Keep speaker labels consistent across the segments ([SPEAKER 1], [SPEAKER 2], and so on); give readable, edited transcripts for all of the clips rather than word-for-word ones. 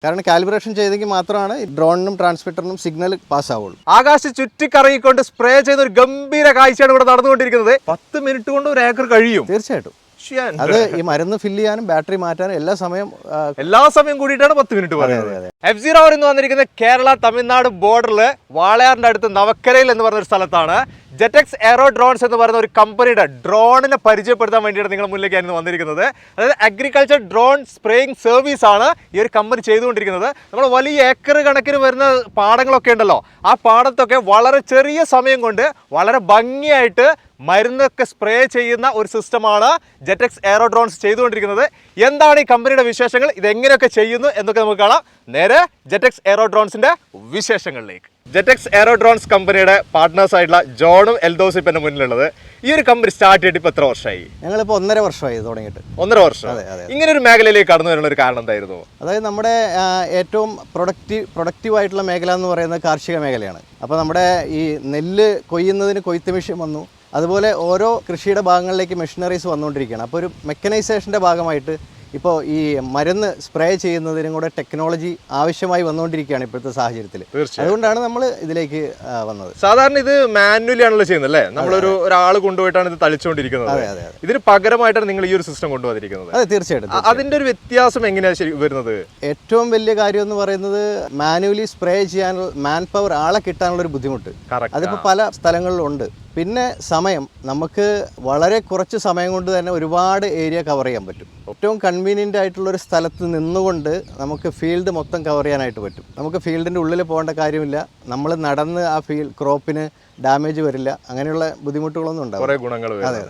[SPEAKER 1] കാരണം കാലിബ്രേഷൻ ചെയ്തെങ്കിൽ മാത്രമാണ് ഡ്രോണിനും ട്രാൻസ്മിറ്ററിനും സിഗ്നൽ പാസ് ആവുള്ളൂ.
[SPEAKER 2] ആകാശം ചുറ്റിക്കറങ്ങിക്കൊണ്ട് സ്പ്രേ ചെയ്ത ഒരു ഗംഭീര കാഴ്ചയാണ് ഇവിടെ നടന്നുകൊണ്ടിരിക്കുന്നത്. 10 മിനിറ്റ് കൊണ്ട് ഒരു ഏക്കർ കഴിയും.
[SPEAKER 1] തീർച്ചയായിട്ടും. അത് ഈ മരുന്ന് ഫില്ല് ചെയ്യാനും ബാറ്ററി മാറ്റാനും എല്ലാ സമയം
[SPEAKER 2] കൂടിയിട്ടാണ് 10 മിനിറ്റ് പറയുന്നത്. F0 എന്ന് വന്നിരിക്കുന്നത് കേരള തമിഴ്നാട് ബോർഡറിൽ വാളയാറിന്റെ അടുത്ത് നവക്കരയിൽ എന്ന് പറഞ്ഞ ഒരു സ്ഥലത്താണ്. JetX Aerodrones എന്ന് പറയുന്ന ഒരു കമ്പനിയുടെ ഡ്രോണിനെ പരിചയപ്പെടുത്താൻ വേണ്ടിയിട്ട് നിങ്ങളുടെ മുന്നിലേക്കായിരുന്നു വന്നിരിക്കുന്നത്. അതായത് അഗ്രികൾച്ചർ ഡ്രോൺ സ്പ്രേയിങ് സർവീസ് ആണ് ഈ ഒരു കമ്പനി ചെയ്തുകൊണ്ടിരിക്കുന്നത്. നമ്മൾ വലിയ ഏക്കർ കണക്കിന് വരുന്ന പാടങ്ങളൊക്കെ ഉണ്ടല്ലോ, ആ പാടത്തൊക്കെ വളരെ ചെറിയ സമയം കൊണ്ട് വളരെ ഭംഗിയായിട്ട് മരുന്നൊക്കെ സ്പ്രേ ചെയ്യുന്ന ഒരു സിസ്റ്റമാണ് JetX Aerodrones ചെയ്തുകൊണ്ടിരിക്കുന്നത്. എന്താണ് ഈ കമ്പനിയുടെ വിശേഷങ്ങൾ, ഇതെങ്ങനെയൊക്കെ ചെയ്യുന്നു എന്നൊക്കെ നമുക്ക് കാണാം. നേരെ JetX Aerodronesന്റെ വിശേഷങ്ങളിലേക്ക്. JetX Aerodrones കമ്പനിയുടെ പാർട്ട്നേഴ്സ് ആയിട്ടുള്ള ജോണും എൽദോസും ഇപ്പം എൻ്റെ മുന്നിലുള്ളത്. ഈ ഒരു കമ്പനി സ്റ്റാർട്ട് ചെയ്തിട്ട് ഇപ്പോൾ എത്ര വർഷമായി?
[SPEAKER 1] ഞങ്ങളിപ്പോൾ 1.5 വർഷമായി തുടങ്ങിയിട്ട്.
[SPEAKER 2] 1.5 വർഷം. ഇങ്ങനെ ഒരു മേഖലയിലേക്ക് കടന്നു വരുന്ന ഒരു കാരണം എന്തായിരുന്നു?
[SPEAKER 1] അതായത് നമ്മുടെ ഏറ്റവും പ്രൊഡക്റ്റീവ് ആയിട്ടുള്ള മേഖല എന്ന് പറയുന്നത് കാർഷിക മേഖലയാണ്. അപ്പോൾ നമ്മുടെ ഈ നെല്ല് കൊയ്യുന്നതിന് കൊയ്ത്ത് മെഷീൻ വന്നു. അതുപോലെ ഓരോ കൃഷിയുടെ ഭാഗങ്ങളിലേക്ക് മെഷീനറീസ് വന്നുകൊണ്ടിരിക്കുകയാണ്. അപ്പോൾ ഒരു മെക്കനൈസേഷൻ്റെ ഭാഗമായിട്ട് ഇപ്പോൾ ഈ മരുന്ന് സ്പ്രേ ചെയ്യുന്നതിനും കൂടെ ടെക്നോളജി ആവശ്യമായി വന്നുകൊണ്ടിരിക്കുകയാണ് ഇപ്പോഴത്തെ സാഹചര്യത്തിൽ. അതുകൊണ്ടാണ് നമ്മൾ ഇതിലേക്ക് വന്നത്.
[SPEAKER 2] സാധാരണ ഇത് മാനുവലി ആണല്ലോ ചെയ്യുന്നത് അല്ലേ? ഒരാൾ കൊണ്ടുപോയിട്ടാണ് ഇത് തളിച്ചുകൊണ്ടിരിക്കുന്നത്. ഇതിന് പകരമായിട്ടാണ് നിങ്ങൾ ഈ ഒരു സിസ്റ്റം കൊണ്ടുവന്നിരിക്കുന്നത്.
[SPEAKER 1] അതെ, തീർച്ചയായിട്ടും.
[SPEAKER 2] അതിന്റെ ഒരു വ്യത്യാസം എങ്ങനെയാണ് വരുന്നത്?
[SPEAKER 1] ഏറ്റവും വലിയ കാര്യം എന്ന് പറയുന്നത് മാനുവലി സ്പ്രേ ചെയ്യാനുള്ള മാൻ പവർ, ആളെ കിട്ടാനുള്ള ഒരു ബുദ്ധിമുട്ട് അതിപ്പോൾ പല സ്ഥലങ്ങളിലും ഉണ്ട്. പിന്നെ സമയം, നമുക്ക് വളരെ കുറച്ച് സമയം കൊണ്ട് തന്നെ ഒരുപാട് ഏരിയ കവർ ചെയ്യാൻ പറ്റും. ഏറ്റവും കൺവീനിയൻ്റ് ആയിട്ടുള്ളൊരു സ്ഥലത്ത് നിന്നുകൊണ്ട് നമുക്ക് ഫീൽഡ് മൊത്തം കവർ ചെയ്യാനായിട്ട് പറ്റും. നമുക്ക് ഫീൽഡിൻ്റെ ഉള്ളിൽ പോകേണ്ട കാര്യമില്ല. നമ്മൾ നടന്ന് ആ ക്രോപ്പിന് ഡാമേജ് വരില്ല. അങ്ങനെയുള്ള ബുദ്ധിമുട്ടുകളൊന്നും ഉണ്ടാവും.
[SPEAKER 2] കുറേ ഗുണങ്ങൾ. അതെ.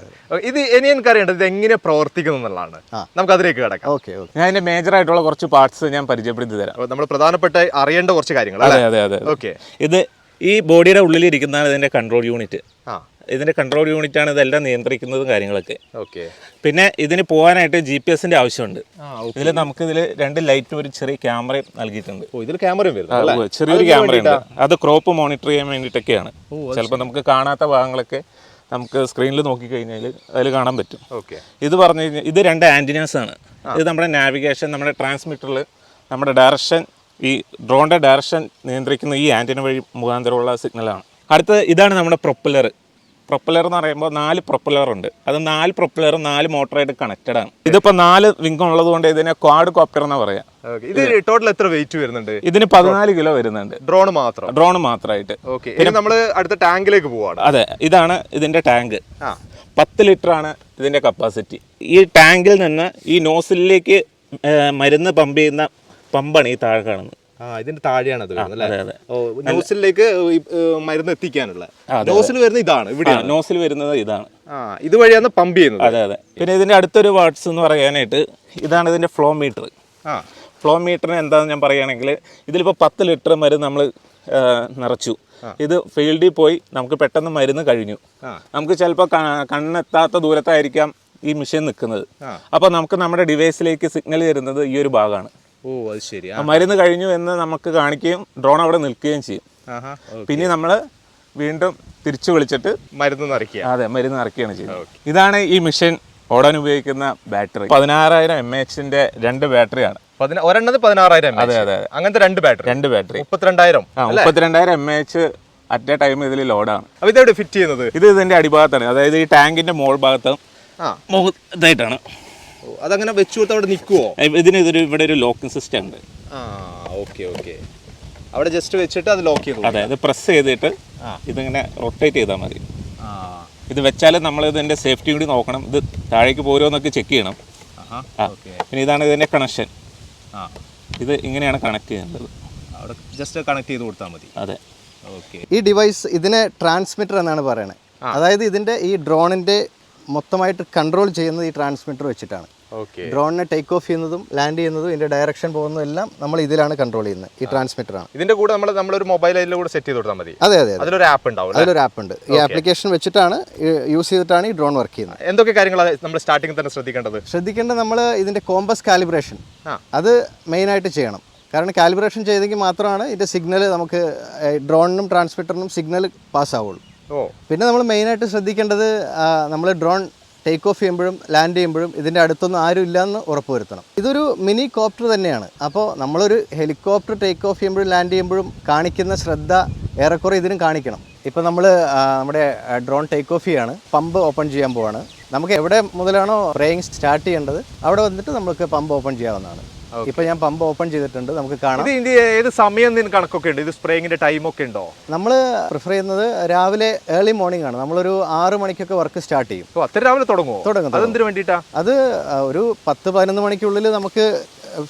[SPEAKER 2] ഇത് ഇനി എനിക്കറിയേണ്ടത് ഇത് എങ്ങനെ പ്രവർത്തിക്കുന്നു എന്നുള്ളതാണ്. നമുക്ക് അതിലേക്ക് കിടക്കാം.
[SPEAKER 1] ഓക്കെ.
[SPEAKER 3] ഞാൻ അതിന്റെ മേജർ ആയിട്ടുള്ള കുറച്ച് പാർട്സ് ഞാൻ പരിചയപ്പെടുത്തി തരാം.
[SPEAKER 2] നമ്മൾ പ്രധാനപ്പെട്ട അറിയേണ്ട കുറച്ച് കാര്യങ്ങൾ.
[SPEAKER 3] അതെ. ഓക്കെ. ഇത് ഈ ബോഡിയുടെ ഉള്ളിലിരിക്കുന്നതാണ് ഇതിന്റെ കൺട്രോൾ യൂണിറ്റ്. ഇതിന്റെ കൺട്രോൾ യൂണിറ്റ് ആണ് ഇതെല്ലാം നിയന്ത്രിക്കുന്നതും കാര്യങ്ങളൊക്കെ.
[SPEAKER 2] ഓക്കെ.
[SPEAKER 3] പിന്നെ ഇതിന് പോകാനായിട്ട് GPS-ന്റെ ആവശ്യമുണ്ട്. ഇതിൽ നമുക്ക് ഇതിൽ 2 ലൈറ്റും ഒരു ചെറിയ ക്യാമറയും നൽകിയിട്ടുണ്ട്.
[SPEAKER 2] ഇതിൽ ക്യാമറയും വരുന്നു.
[SPEAKER 3] ചെറിയൊരു ക്യാമറയുണ്ട്. അത് ക്രോപ്പ് മോണിറ്റർ ചെയ്യാൻ വേണ്ടിയിട്ടൊക്കെയാണ്. ചിലപ്പോൾ നമുക്ക് കാണാത്ത ഭാഗങ്ങളൊക്കെ നമുക്ക് സ്ക്രീനിൽ നോക്കിക്കഴിഞ്ഞാൽ അതിൽ കാണാൻ പറ്റും. ഇത് പറഞ്ഞു കഴിഞ്ഞാൽ ഇത് 2 ആൻറ്റിനാസ് ആണ്. ഇത് നമ്മുടെ നാവിഗേഷൻ, നമ്മുടെ ട്രാൻസ്മിറ്ററിൽ നമ്മുടെ ഡയറക്ഷൻ, ഈ ഡ്രോണിൻ്റെ ഡയറക്ഷൻ നിയന്ത്രിക്കുന്ന ഈ ആൻറ്റിന വഴി മുഖാന്തരമുള്ള സിഗ്നലാണ്. അടുത്തത് ഇതാണ് നമ്മുടെ പ്രൊപ്പല്ലർ എന്ന് പറയുമ്പോൾ 4 പ്രൊപ്പല്ലറുണ്ട്. അത് 4 പ്രൊപ്പല്ലറും 4 മോട്ടറായിട്ട് കണക്റ്റഡ് ആണ്. ഇതിപ്പോൾ 4 വിങ് ഉള്ളത് കൊണ്ട് ഇതിനെ ക്വാഡ് കോപ്റ്റർ എന്നാ പറയാം.
[SPEAKER 2] ഇത് ടോട്ടൽ എത്ര വെയിറ്റ് വരുന്നുണ്ട്?
[SPEAKER 3] ഇതിന് 14 കിലോ വരുന്നുണ്ട്. ഡ്രോൺ മാത്രമായിട്ട്.
[SPEAKER 2] പിന്നെ നമ്മൾ അടുത്ത ടാങ്കിലേക്ക് പോവാണ്.
[SPEAKER 3] അതെ, ഇതാണ് ഇതിന്റെ ടാങ്ക്. 10 ലിറ്റർ ആണ് ഇതിന്റെ കപ്പാസിറ്റി. ഈ ടാങ്കിൽ നിന്ന് ഈ നോസിലേക്ക് മരുന്ന് പമ്പ് ചെയ്യുന്ന പമ്പാണ് ഈ താഴെ കാണുന്നത്.
[SPEAKER 2] ഇതിന്റെ താഴെയാണ് നോസിലേക്ക് മരുന്ന് നോസിൽ വരുന്നത് ഇതാണ്. ഇവിടെ
[SPEAKER 3] നോസിൽ വരുന്നത് ഇതാണ്.
[SPEAKER 2] ഇതുവഴിയാണ് പമ്പ് ചെയ്യുന്നത്.
[SPEAKER 3] അതെ. പിന്നെ ഇതിന്റെ അടുത്തൊരു വാട്ട്സ് എന്ന് പറയാനായിട്ട് ഇതാണ് ഇതിന്റെ ഫ്ലോ മീറ്റർ. ഫ്ലോ മീറ്ററിന് എന്താണെന്ന് ഞാൻ പറയുകയാണെങ്കിൽ ഇതിലിപ്പോൾ 10 ലിറ്റർ മരുന്ന് നമ്മൾ നിറച്ചു. ഇത് ഫീൽഡിൽ പോയി നമുക്ക് പെട്ടെന്ന് മരുന്ന് കഴിഞ്ഞു. നമുക്ക് ചിലപ്പോൾ കണ്ണെത്താത്ത ദൂരത്തായിരിക്കാം ഈ മെഷീൻ നിൽക്കുന്നത്. അപ്പോൾ നമുക്ക് നമ്മുടെ ഡിവൈസിലേക്ക് സിഗ്നൽ തരുന്നത് ഈ ഒരു ഭാഗമാണ്.
[SPEAKER 2] അത് ശരി.
[SPEAKER 3] മരുന്ന് കഴിഞ്ഞു എന്ന് നമുക്ക് കാണിക്കുകയും ഡ്രോൺ അവിടെ നിൽക്കുകയും ചെയ്യും. പിന്നെ നമ്മൾ വീണ്ടും തിരിച്ചു വിളിച്ചിട്ട്
[SPEAKER 2] മരുന്ന്
[SPEAKER 3] നിറയ്ക്കുകയാണ് ചെയ്യുന്നത്. ഇതാണ് ഈ മെഷീൻ ഓടാൻ ഉപയോഗിക്കുന്ന ബാറ്ററി. 16,000 mAh-ന്റെ 2 ബാറ്ററിയാണ്.
[SPEAKER 2] ഒരെണ്ണത് 16,000 mAh.
[SPEAKER 3] അതെ.
[SPEAKER 2] അങ്ങനത്തെ 2 battery
[SPEAKER 3] 32,000 mAh at A time ഇതിൽ ലോഡാണ്.
[SPEAKER 2] അപ്പോൾ ഇതെവിടെ ഫിറ്റ് ചെയ്യുന്നത്?
[SPEAKER 3] ഇത് ഇതിന്റെ അടിഭാഗത്താണ്. അതായത് ഈ ടാങ്കിന്റെ മോൾ ഭാഗത്ത് ഇതായിട്ടാണ്.
[SPEAKER 2] അതങ്ങനെ വെച്ചു കൊടുത്ത് അവിടെ നിൽക്കുവോ?
[SPEAKER 3] ഇവിടെ ഒരു ലോക്കിംഗ് സിസ്റ്റം ഉണ്ട്.
[SPEAKER 2] ഓക്കെ. അവിടെ ജസ്റ്റ് വെച്ചിട്ട് അത് ലോക്ക് ചെയ്തു.
[SPEAKER 3] അതെ, ഇത് പ്രസ് ചെയ്തിട്ട് ഇതിങ്ങനെ റൊട്ടേറ്റ് ചെയ്താൽ മതി. ഇത് വെച്ചാൽ നമ്മൾ ഇതിന്റെ സേഫ്റ്റി കൂടി നോക്കണം. ഇത് താഴേക്ക് പോരുമെന്നൊക്കെ ചെക്ക് ചെയ്യണം. പിന്നെ ഇതാണ് ഇതിന്റെ കണക്ഷൻ. ഇത് ഇങ്ങനെയാണ് കണക്ട് ചെയ്യേണ്ടത്.
[SPEAKER 2] അവിടെ ജസ്റ്റ് കണക്ട് ചെയ്ത് കൊടുത്താൽ മതി.
[SPEAKER 3] അതെ.
[SPEAKER 1] ഈ ഡിവൈസ് ഇതിനെ ട്രാൻസ്മിറ്റർ എന്നാണ് പറയുന്നത്. അതായത് ഇതിന്റെ ഈ ഡ്രോണിന്റെ മൊത്തമായിട്ട് കൺട്രോൾ ചെയ്യുന്നത് ഈ ട്രാൻസ്മിറ്റർ വെച്ചിട്ടാണ്. ഡ്രോണിനെ ടേക്ക് ഓഫ് ചെയ്യുന്നതും ലാൻഡ് ചെയ്യുന്നതും ഇതിന്റെ ഡയറക്ഷൻ പോകുന്നതും എല്ലാം നമ്മൾ ഇതിലാണ് കൺട്രോൾ ചെയ്യുന്നത്. ഈ ട്രാൻസ്മിറ്ററാണ്.
[SPEAKER 2] ഇതിന്റെ കൂടെ നമ്മളൊരു മൊബൈൽ കൂടെ സെറ്റ് ചെയ്ത് കൊടുത്താൽ മതി.
[SPEAKER 1] അതെ.
[SPEAKER 2] അതിലൊരു ആപ്പ് ഉണ്ടാവും.
[SPEAKER 1] അതിലൊരു ആപ്പ് ഉണ്ട്. ഈ ആപ്ലിക്കേഷൻ വെച്ചിട്ടാണ് യൂസ് ചെയ്തിട്ടാണ് ഈ ഡ്രോൺ വർക്ക് ചെയ്യുന്നത്.
[SPEAKER 2] എന്തൊക്കെ കാര്യങ്ങളാണ് നമ്മൾ സ്റ്റാർട്ടിംഗ് തന്നെ ശ്രദ്ധിക്കേണ്ടത്? നമ്മൾ ഇതിന്റെ കോമ്പസ് കാലിബ്രേഷൻ അത് മെയിനായിട്ട് ചെയ്യണം. കാരണം കാലിബ്രേഷൻ ചെയ്തെങ്കിൽ മാത്രമാണ് ഇതിന്റെ സിഗ്നൽ നമുക്ക് ഡ്രോണിനും ട്രാൻസ്മിറ്ററിനും സിഗ്നൽ പാസ് ആവുള്ളൂ. പിന്നെ നമ്മൾ മെയിനായിട്ട് ശ്രദ്ധിക്കേണ്ടത് നമ്മൾ ഡ്രോൺ
[SPEAKER 1] ടേക്ക് ഓഫ് ചെയ്യുമ്പോഴും ലാൻഡ് ചെയ്യുമ്പോഴും ഇതിൻ്റെ അടുത്തൊന്നും ആരും ഇല്ലയെന്ന് ഉറപ്പുവരുത്തണം. ഇതൊരു മിനി കോപ്റ്റർ തന്നെയാണ്. അപ്പോൾ നമ്മളൊരു ഹെലികോപ്റ്റർ ടേക്ക് ഓഫ് ചെയ്യുമ്പോഴും ലാൻഡ് ചെയ്യുമ്പോഴും കാണിക്കുന്ന ശ്രദ്ധ ഏറെക്കുറെ ഇതിനും കാണിക്കണം. ഇപ്പോൾ നമ്മൾ നമ്മുടെ ഡ്രോൺ ടേക്ക് ഓഫ് ചെയ്യാണ്, പമ്പ് ഓപ്പൺ ചെയ്യാൻ പോവാണ്. നമുക്ക് എവിടെ മുതലാണോ സ്പ്രേയിങ് സ്റ്റാർട്ട് ചെയ്യേണ്ടത് അവിടെ വന്നിട്ട് നമുക്ക് പമ്പ് ഓപ്പൺ ചെയ്യാവുന്നതാണ്. ഇപ്പോൾ ഞാൻ പമ്പ് ഓപ്പൺ ചെയ്തിട്ടുണ്ട്, നമുക്ക് കാണാം.
[SPEAKER 2] ഇത് ഏത് സമയം കണക്കൊക്കെ ഉണ്ട്? ഇത് സ്പ്രേയിങ്ങിന്റെ ടൈം ഒക്കെ ഉണ്ടോ?
[SPEAKER 1] നമ്മൾ പ്രിഫർ ചെയ്യുന്നത് രാവിലെ ഏർലി മോർണിംഗ് ആണ്. നമ്മളൊരു 6 മണിക്കൊക്കെ വർക്ക് സ്റ്റാർട്ട് ചെയ്യും.
[SPEAKER 2] അത്ര രാവിലെ തുടങ്ങും. അതെന്തിനു വേണ്ടിയിട്ടാ?
[SPEAKER 1] അത് ഒരു 10-11 മണിക്കുള്ളിൽ നമുക്ക്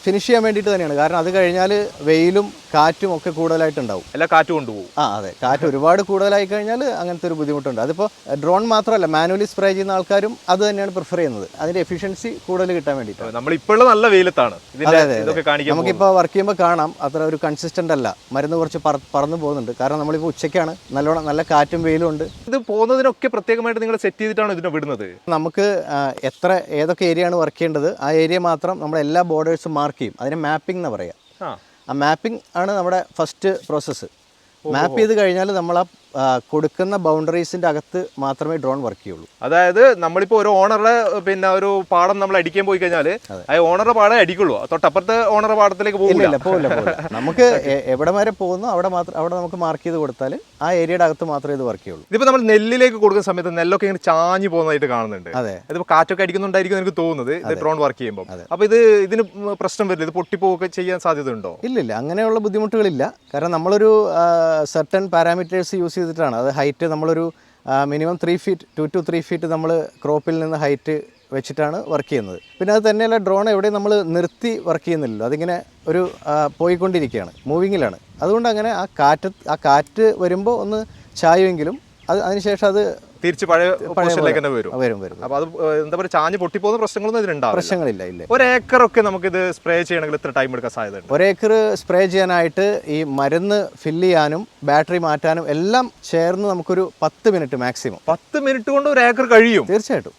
[SPEAKER 1] ഫിനിഷ് ചെയ്യാൻ വേണ്ടിയിട്ട് തന്നെയാണ്. കാരണം അത് കഴിഞ്ഞാൽ വെയിലും കാറ്റും ഒക്കെ കൂടുതലായിട്ടുണ്ടാവും.
[SPEAKER 2] എല്ലാ കാറ്റും കൊണ്ടുപോകും.
[SPEAKER 1] അതെ, കാറ്റ് ഒരുപാട് കൂടുതലായി കഴിഞ്ഞാൽ അങ്ങനത്തെ ഒരു ബുദ്ധിമുട്ടുണ്ട്. അതിപ്പോൾ ഡ്രോൺ മാത്രമല്ല, മാനുവലി സ്പ്രേ ചെയ്യുന്ന ആൾക്കാരും അത് തന്നെയാണ് പ്രിഫർ ചെയ്യുന്നത്, അതിന്റെ എഫിഷ്യൻസി കൂടുതൽ കിട്ടാൻ വേണ്ടിയിട്ട്.
[SPEAKER 2] നമ്മളിപ്പോൾ നല്ല വെയിലത്താണ്.
[SPEAKER 1] നമുക്കിപ്പോൾ വർക്ക് ചെയ്യുമ്പോൾ കാണാം അത്ര ഒരു കൺസിസ്റ്റന്റ് അല്ല, മരുന്ന് കുറച്ച് പറന്നു പോകുന്നുണ്ട്. കാരണം നമ്മളിപ്പോൾ ഉച്ചയ്ക്കാണ്, നല്ല കാറ്റും വെയിലും ഉണ്ട്.
[SPEAKER 2] ഇത് പോകുന്നതിനൊക്കെ പ്രത്യേകമായിട്ട് നിങ്ങൾ സെറ്റ് ചെയ്തിട്ടാണ് ഇതിനെ വിടുന്നത്?
[SPEAKER 1] നമുക്ക് ഏതൊക്കെ ഏരിയ ആണ് വർക്ക് ചെയ്യേണ്ടത് ആ ഏരിയ മാത്രം നമ്മൾ എല്ലാ ബോർഡേഴ്സും മാർക്ക് ചെയ്യും. അതിന് മാപ്പിംഗ് എന്ന് പറയാം. ആ മാപ്പിംഗ് ആണ് നമ്മുടെ ഫസ്റ്റ് പ്രോസസ്സ്. മാപ്പ് ചെയ്ത് കഴിഞ്ഞാൽ നമ്മൾ ആ കൊടുക്കുന്ന ബൗണ്ടറീസിന്റെ അകത്ത് മാത്രമേ ഡ്രോൺ വർക്ക് ചെയ്യുള്ളൂ.
[SPEAKER 2] അതായത് നമ്മളിപ്പോൾ ഒരു ഓണറുടെ ഒരു പാടം നമ്മൾ അടിക്കാൻ പോയി കഴിഞ്ഞാൽ ആ ഓണറുടെ പാടം അടിക്കുള്ളൂ, തൊട്ടപ്പുറത്തെ ഓണറുടെ പാടത്തിലേക്ക് പോകില്ല.
[SPEAKER 1] നമുക്ക് എവിടെ വരെ പോകുന്നു അവിടെ നമുക്ക് മാർക്ക് ചെയ്ത് കൊടുത്താൽ ആ ഏരിയയുടെ അകത്ത് മാത്രമേ ഇത് വർക്ക് ചെയ്യുള്ളൂ.
[SPEAKER 2] ഇതിപ്പോൾ നമ്മൾ നെല്ലിലേക്ക് കൊടുക്കുന്ന സമയത്ത് നെല്ലൊക്കെ ഇങ്ങനെ ചാഞ്ഞു പോകുന്നതായിട്ട് കാണുന്നുണ്ട്.
[SPEAKER 1] അതെ,
[SPEAKER 2] ഇതിപ്പോൾ കാറ്റൊക്കെ അടിക്കുന്നുണ്ടായിരിക്കും എനിക്ക് തോന്നുന്നത് ഇത് ഡ്രോൺ വർക്ക് ചെയ്യുമ്പോൾ. അപ്പോൾ ഇതിന് പ്രശ്നം വരില്ല, ഇത് പൊട്ടിപ്പോവുകയൊക്കെ ചെയ്യാൻ സാധ്യത ഉണ്ടോ?
[SPEAKER 1] ഇല്ല, അങ്ങനെയുള്ള ബുദ്ധിമുട്ടുകളില്ല. കാരണം നമ്മളൊരു സർട്ടൻ പാരാമീറ്റേഴ്സ് യൂസ് ചെയ്തിട്ടാണ്. അത് ഹൈറ്റ് നമ്മളൊരു മിനിമം 3 feet 2 to 3 feet നമ്മൾ ക്രോപ്പിൽ നിന്ന് ഹൈറ്റ് വെച്ചിട്ടാണ് വർക്ക് ചെയ്യുന്നത്. പിന്നെ അത് തന്നെയല്ല, ഡ്രോൺ എവിടെയും നമ്മൾ നിർത്തി വർക്ക് ചെയ്യുന്നില്ലല്ലോ, അതിങ്ങനെ ഒരു പോയിക്കൊണ്ടിരിക്കുകയാണ്, മൂവിങ്ങിലാണ്. അതുകൊണ്ട് അങ്ങനെ ആ കാറ്റ് വരുമ്പോൾ ഒന്ന് ചായുമെങ്കിലും അതിനുശേഷം അത്
[SPEAKER 2] തിരിച്ച് പഴയ പൊസിഷനിലേക്ക് തന്നെ
[SPEAKER 1] വരും.
[SPEAKER 2] അപ്പോൾ അത് എന്താ പറയുക, ചാഞ്ഞ് പൊട്ടിപ്പോകുന്ന പ്രശ്നങ്ങളൊന്നും ഇതിനുണ്ടാവും?
[SPEAKER 1] പ്രശ്നങ്ങളില്ല.
[SPEAKER 2] ഒരു ഏക്കറൊക്കെ നമുക്കിത് സ്പ്രേ ചെയ്യണമെങ്കിൽ എത്ര ടൈം എടുക്കാൻ സാധ്യതയുണ്ട്?
[SPEAKER 1] ഒരേക്കർ സ്പ്രേ ചെയ്യാനായിട്ട് ഈ മരുന്ന് ഫില്ല് ചെയ്യാനും ബാറ്ററി മാറ്റാനും എല്ലാം ചേർന്ന് നമുക്കൊരു 10 മിനിറ്റ് മാക്സിമം.
[SPEAKER 2] 10 മിനിറ്റ് കൊണ്ട് ഒരു ഏക്കർ കഴിയും?
[SPEAKER 1] തീർച്ചയായിട്ടും.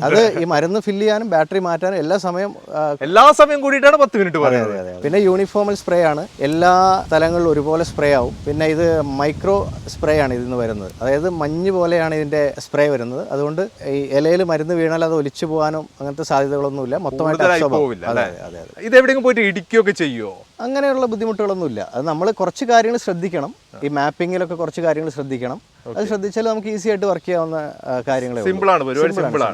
[SPEAKER 1] അത് ഈ മരുന്ന് ഫില്ല് ചെയ്യാനും ബാറ്ററി മാറ്റാനും എല്ലാ സമയം
[SPEAKER 2] കൂടിയിട്ടാണ് 10 മിനിറ്റ് പറയുന്നത്.
[SPEAKER 1] പിന്നെ യൂണിഫോമൽ സ്പ്രേ ആണ്, എല്ലാ സ്ഥലങ്ങളിലും ഒരുപോലെ സ്പ്രേ ആവും. പിന്നെ ഇത് മൈക്രോ സ്പ്രേ ആണ് ഇതിന്ന് വരുന്നത്, അതായത് മഞ്ഞ് പോലെയാണ് ഇതിന്റെ സ്പ്രേ വരുന്നത്. അതുകൊണ്ട് ഈ ഇലയിൽ മരുന്ന് വീണാൽ അത് ഒലിച്ചു പോകാനോ അങ്ങനത്തെ സാധ്യതകളൊന്നുമില്ല, മൊത്തമായിട്ട്.
[SPEAKER 2] ഇത് എവിടെയെങ്കിലും പോയിട്ട് ഇടിക്കുകയൊക്കെ ചെയ്യുമോ?
[SPEAKER 1] അങ്ങനെയുള്ള ബുദ്ധിമുട്ടുകളൊന്നുമില്ല. അത് നമ്മൾ കുറച്ച് കാര്യങ്ങൾ ശ്രദ്ധിക്കണം, ഈ മാപ്പിങ്ങിലൊക്കെ കുറച്ച് കാര്യങ്ങൾ ശ്രദ്ധിക്കണം. അത് ശ്രദ്ധിച്ചാൽ നമുക്ക് ഈസി ആയിട്ട് വർക്ക് ചെയ്യാവുന്ന കാര്യങ്ങൾ.
[SPEAKER 2] സിമ്പിളാണ്.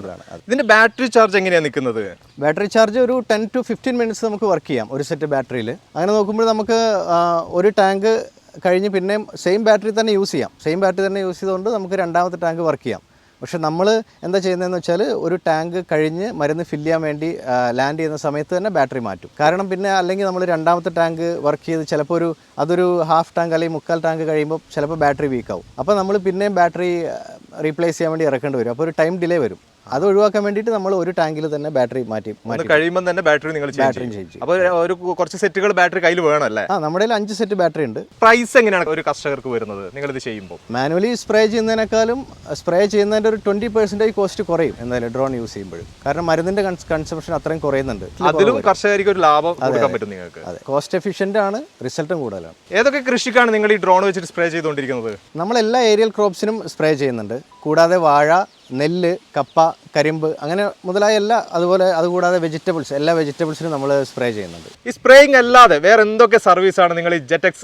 [SPEAKER 2] ഇതിന്റെ ബാറ്ററി ചാർജ് എങ്ങനെയാണ് നിൽക്കുന്നത്?
[SPEAKER 1] ബാറ്ററി ചാർജ് ഒരു 10 to 15 മിനിറ്റ്സ് നമുക്ക് വർക്ക് ചെയ്യാം ഒരു സെറ്റ് ബാറ്ററിയിൽ. അങ്ങനെ നോക്കുമ്പോൾ നമുക്ക് ഒരു ടാങ്ക് കഴിഞ്ഞ് പിന്നെയും സെയിം ബാറ്ററി തന്നെ യൂസ് ചെയ്തുകൊണ്ട് നമുക്ക് രണ്ടാമത്തെ ടാങ്ക് വർക്ക് ചെയ്യാം. പക്ഷെ നമ്മൾ എന്താ ചെയ്യുന്നതെന്ന് വെച്ചാൽ ഒരു ടാങ്ക് കഴിഞ്ഞ് മരുന്ന് ഫില്ല് ചെയ്യാൻ വേണ്ടി ലാൻഡ് ചെയ്യുന്ന സമയത്ത് തന്നെ ബാറ്ററി മാറ്റും. കാരണം പിന്നെ അല്ലെങ്കിൽ നമ്മൾ രണ്ടാമത്തെ ടാങ്ക് വർക്ക് ചെയ്ത് ചിലപ്പോൾ അതൊരു ഹാഫ് ടാങ്ക് അല്ലെങ്കിൽ 1/4 ടാങ്ക് കഴിയുമ്പോൾ ചിലപ്പോൾ ബാറ്ററി വീക്കാവും. അപ്പോൾ നമ്മൾ പിന്നെയും ബാറ്ററി റീപ്ലേസ് ചെയ്യാൻ വേണ്ടി ഇറക്കേണ്ടി വരും. അപ്പോൾ ഒരു ടൈം ഡിലേ വരും. അത് ഒഴിവാക്കാൻ വേണ്ടിയിട്ട് നമ്മൾ ഒരു ടാങ്കിൽ തന്നെ ബാറ്ററി മാറ്റി
[SPEAKER 2] കഴിയുമ്പോൾ തന്നെ ബാറ്ററി നിങ്ങൾ ചേഞ്ച്. അപ്പോൾ ഒരു കുറച്ച് സെറ്റുകൾ ബാറ്ററി കയ്യിൽ വേണമല്ലേ?
[SPEAKER 1] നമ്മുടെ 5 സെറ്റ് ബാറ്ററി ഉണ്ട്.
[SPEAKER 2] പ്രൈസ് എങ്ങനെയാണ് ഒരു കർഷകർക്ക് വരുന്നത് നിങ്ങൾ ഇത് ചെയ്യുമ്പോൾ?
[SPEAKER 1] മാനുവലി സ്പ്രേ ചെയ്യുന്നതിനേക്കാളും സ്പ്രേ ചെയ്യുന്നതിൻ്റെ ഒരു 20% കോസ്റ്റ് കുറയും എന്തായാലും ഡ്രോൺ യൂസ് ചെയ്യുമ്പോഴും. കാരണം മരുന്നിന്റെ കൺസംഷൻ അത്രയും കുറയുന്നുണ്ട്.
[SPEAKER 2] അതിലും കർഷകർക്ക് ഒരു ലാഭം കൊടുക്കാൻ പറ്റും നിങ്ങൾക്ക്.
[SPEAKER 1] അതെ, കോസ്റ്റ് എഫിഷ്യന്റ് ആണ്, റിസൾട്ടും കൂടുതലാണ്.
[SPEAKER 2] ഏതൊക്കെ കൃഷിക്കാണ് നിങ്ങൾ ഈ ഡ്രോൺ വെച്ചിട്ട് സ്പ്രേ ചെയ്തുകൊണ്ടിരിക്കുന്നത്?
[SPEAKER 1] നമ്മൾ എല്ലാ ഏരിയൽ ക്രോപ്സിനും സ്പ്രേ ചെയ്യുന്നുണ്ട്. കൂടാതെ വാഴ, നെല്ല്, കപ്പ, കരിമ്പ് അങ്ങനെ മുതലായ അതുകൂടാതെ വെജിറ്റബിൾസ്, എല്ലാ വെജിറ്റബിൾസിനും നമ്മൾ സ്പ്രേ ചെയ്യുന്നുണ്ട്.
[SPEAKER 2] ഈ സ്പ്രേയിങ് അല്ലാതെ വേറെ എന്തൊക്കെ സർവീസാണ് നിങ്ങൾ ഈ JetX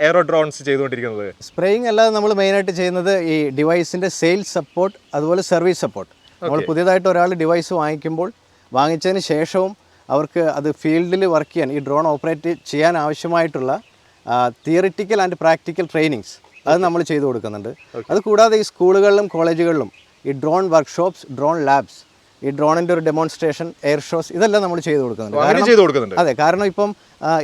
[SPEAKER 2] Aerodrones ചെയ്തുകൊണ്ടിരിക്കുന്നത്?
[SPEAKER 1] സ്പ്രേയിങ് അല്ലാതെ നമ്മൾ മെയിനായിട്ട് ചെയ്യുന്നത് ഈ ഡിവൈസിൻ്റെ സെയിൽസ് സപ്പോർട്ട്, അതുപോലെ സർവീസ് സപ്പോർട്ട്. നമ്മൾ പുതിയതായിട്ട് ഒരാൾ ഡിവൈസ് വാങ്ങിച്ചതിന് ശേഷവും അവർക്ക് അത് ഫീൽഡിൽ വർക്ക് ചെയ്യാൻ, ഈ ഡ്രോൺ ഓപ്പറേറ്റ് ചെയ്യാൻ ആവശ്യമായിട്ടുള്ള തിയറിറ്റിക്കൽ ആൻഡ് പ്രാക്ടിക്കൽ ട്രെയിനിങ്സ് അത് നമ്മൾ ചെയ്തു കൊടുക്കുന്നുണ്ട്. അതുകൂടാതെ ഈ സ്കൂളുകളിലും കോളേജുകളിലും ഈ ഡ്രോൺ വർക്ക്ഷോപ്സ്, ഡ്രോൺ ലാബ്സ്, ഈ ഡ്രോണിൻ്റെ ഒരു ഡെമോൺസ്ട്രേഷൻ, എയർ ഷോസ് ഇതെല്ലാം നമ്മൾ ചെയ്തു കൊടുക്കുന്നുണ്ട്. അതെ, കാരണം ഇപ്പം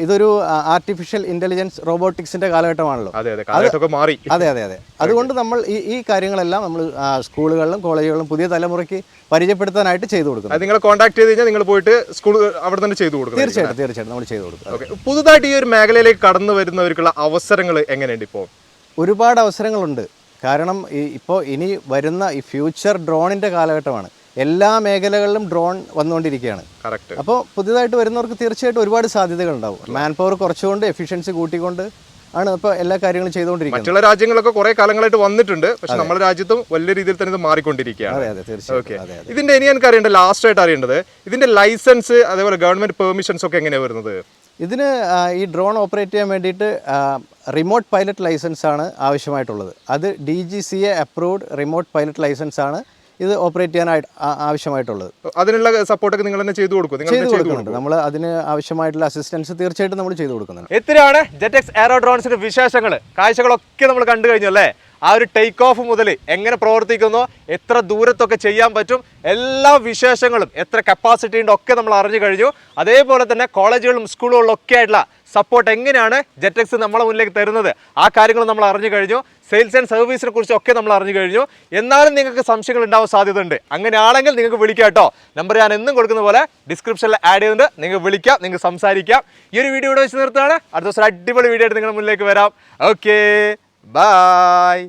[SPEAKER 1] ഇതൊരു ആർട്ടിഫിഷ്യൽ ഇന്റലിജൻസ് റോബോട്ടിക്സിന്റെ കാലഘട്ടമാണല്ലോ. അതെ. അതുകൊണ്ട് നമ്മൾ ഈ കാര്യങ്ങളെല്ലാം നമ്മൾ സ്കൂളുകളിലും കോളേജുകളിലും പുതിയ തലമുറയ്ക്ക് പരിചയപ്പെടുത്താനായിട്ട് ചെയ്തു കൊടുക്കും.
[SPEAKER 2] നിങ്ങൾ കോൺടാക്ട് ചെയ്ത് കഴിഞ്ഞാൽ നിങ്ങൾ പോയിട്ട് സ്കൂൾ അവിടെ തന്നെ ചെയ്തു കൊടുക്കും?
[SPEAKER 1] തീർച്ചയായിട്ടും നമ്മൾ ചെയ്തു കൊടുക്കും.
[SPEAKER 2] പുതുതായിട്ട് ഈ ഒരു മേഖലയിലേക്ക് കടന്നു വരുന്നവർക്കുള്ള അവസരങ്ങൾ എങ്ങനെയുണ്ട്? ഇപ്പോൾ ഒരുപാട്
[SPEAKER 1] അവസരങ്ങളുണ്ട്. കാരണം ഇപ്പോൾ ഇനി വരുന്ന ഈ ഫ്യൂച്ചർ ഡ്രോണിൻ്റെ കാലഘട്ടമാണ്. എല്ലാ മേഖലകളിലും ഡ്രോൺ വന്നുകൊണ്ടിരിക്കുകയാണ്. അപ്പോൾ പുതിയതായിട്ട് വരുന്നവർക്ക് തീർച്ചയായിട്ടും ഒരുപാട് സാധ്യതകളുണ്ടാവും. മാൻ പവർ കുറച്ചുകൊണ്ട് എഫിഷ്യൻസി കൂട്ടിക്കൊണ്ട് ആണ് ഇപ്പോൾ എല്ലാ കാര്യങ്ങളും ചെയ്തുകൊണ്ടിരിക്കുന്നത്.
[SPEAKER 2] മറ്റുള്ള രാജ്യങ്ങളൊക്കെ കുറെ കാലങ്ങളായിട്ട് വന്നിട്ടുണ്ട്, പക്ഷെ നമ്മുടെ രാജ്യത്തും വലിയ രീതിയിൽ തന്നെ ഇത് മാറിക്കൊണ്ടിരിക്കുകയാണ്.
[SPEAKER 1] അതെ അതെ തീർച്ചയായും.
[SPEAKER 2] ഇതിന്റെ ഇനി എനിക്ക് അറിയേണ്ടത്, ലാസ്റ്റ് ആയിട്ട് അറിയേണ്ടത് ഇതിന്റെ ലൈസൻസ് അതേപോലെ ഗവൺമെന്റ് പെർമിഷൻസ് ഒക്കെ എങ്ങനെയാണ് വരുന്നത്?
[SPEAKER 1] ഇതിന് ഈ ഡ്രോൺ ഓപ്പറേറ്റ് ചെയ്യാൻ വേണ്ടിയിട്ട് റിമോട്ട് പൈലറ്റ് ലൈസൻസ് ആണ് ആവശ്യമായിട്ടുള്ളത്. അത് DGCA approved remote pilot licence ആണ് ഇത് ഓപ്പറേറ്റ് ചെയ്യാനായിട്ട് ആവശ്യമായിട്ടുള്ളത്.
[SPEAKER 2] അതിനുള്ള സപ്പോർട്ടൊക്കെ നിങ്ങൾ തന്നെ ചെയ്തു കൊടുക്കുന്നുണ്ട്.
[SPEAKER 1] നമ്മൾ അതിന് ആവശ്യമായിട്ടുള്ള അസിസ്റ്റൻസ് തീർച്ചയായിട്ടും നമ്മൾ ചെയ്തു കൊടുക്കുന്നുണ്ട്.
[SPEAKER 2] എത്രയാണ് JetX Aerodronesന്റെ വിശേഷങ്ങൾ, കാഴ്ചകളൊക്കെ നമ്മൾ കണ്ടു കഴിഞ്ഞു അല്ലേ? ആ ഒരു ടേക്ക് ഓഫ് മുതൽ എങ്ങനെ പ്രവർത്തിക്കുന്നു, എത്ര ദൂരത്തൊക്കെ ചെയ്യാൻ പറ്റും, എല്ലാ വിശേഷങ്ങളും എത്ര കപ്പാസിറ്റി ഉണ്ട് ഒക്കെ നമ്മൾ അറിഞ്ഞു കഴിഞ്ഞു. അതേപോലെ തന്നെ കോളേജുകളും സ്കൂളുകളിലും ഒക്കെ ആയിട്ടുള്ള സപ്പോർട്ട് എങ്ങനെയാണ് JetX നമ്മളെ മുന്നിലേക്ക് തരുന്നത്, ആ കാര്യങ്ങൾ നമ്മൾ അറിഞ്ഞു കഴിഞ്ഞു. സെയിൽസ് ആൻഡ് സർവീസിനെ കുറിച്ചൊക്കെ നമ്മൾ അറിഞ്ഞു കഴിഞ്ഞു. എന്നാലും നിങ്ങൾക്ക് സംശയങ്ങൾ ഉണ്ടാവാൻ സാധ്യതയുണ്ട്. അങ്ങനെയാണെങ്കിൽ നിങ്ങൾക്ക് വിളിക്കാം കേട്ടോ. നമ്പർ ഞാൻ എന്നും കൊടുക്കുന്ന പോലെ ഡിസ്ക്രിപ്ഷനിൽ ആഡ് ചെയ്യുന്നുണ്ട്. നിങ്ങൾക്ക് വിളിക്കാം, നിങ്ങൾക്ക് സംസാരിക്കാം. ഈ ഒരു വീഡിയോ ഇവിടെ വെച്ച് നിർത്തുകയാണ്. അടുത്ത ദിവസം അടിപൊളി വീഡിയോ ആയിട്ട് നിങ്ങളുടെ മുന്നിലേക്ക് വരാം. Okay, by.